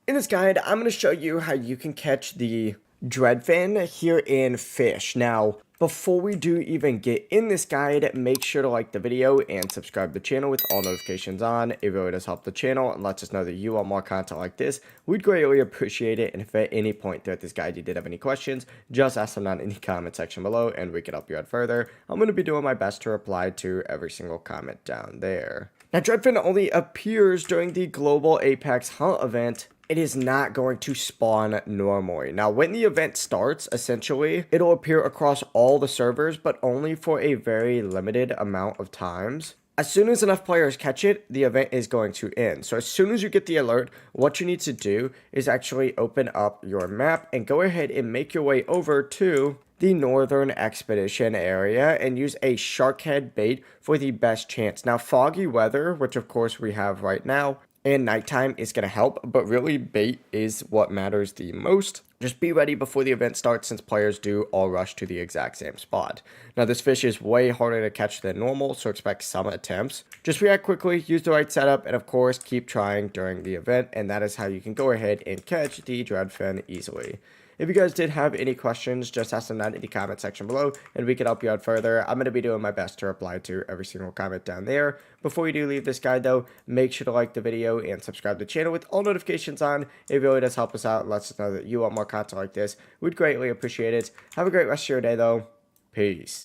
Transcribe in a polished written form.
In this guide, I'm going to show you how you can catch the dreadfin here in Fisch. Now, before we do even get in this guide, make sure to like the video and subscribe to the channel with all notifications on. It really does help the channel and lets us know that you want more content like this. We'd greatly appreciate it, and if at any point throughout this guide you did have any questions, just ask them down in the comment section below and we can help you out further. I'm going to be doing my best to reply to every single comment down there. Now, dreadfin only appears during the Global Apex Hunt event. It is not going to spawn normally. Now, when the event starts, essentially, it'll appear across all the servers, but only for a very limited amount of times. As soon as enough players catch it, the event is going to end. So as soon as you get the alert, what you need to do is actually open up your map and go ahead and make your way over to the Northern Expedition area and use a sharkhead bait for the best chance. Now, foggy weather, which of course we have right now, and nighttime is going to help, but really bait is what matters the most. Just be ready before the event starts, since players do all rush to the exact same spot. Now, this fish is way harder to catch than normal, so expect some attempts. Just react quickly, use the right setup, and of course keep trying during the event, and that is how you can go ahead and catch the dreadfin easily. If you guys did have any questions, just ask them down in the comment section below, and we can help you out further. I'm going to be doing my best to reply to every single comment down there. Before you do leave this guide, though, make sure to like the video and subscribe to the channel with all notifications on. It really does help us out and lets us know that you want more content like this. We'd greatly appreciate it. Have a great rest of your day, though. Peace.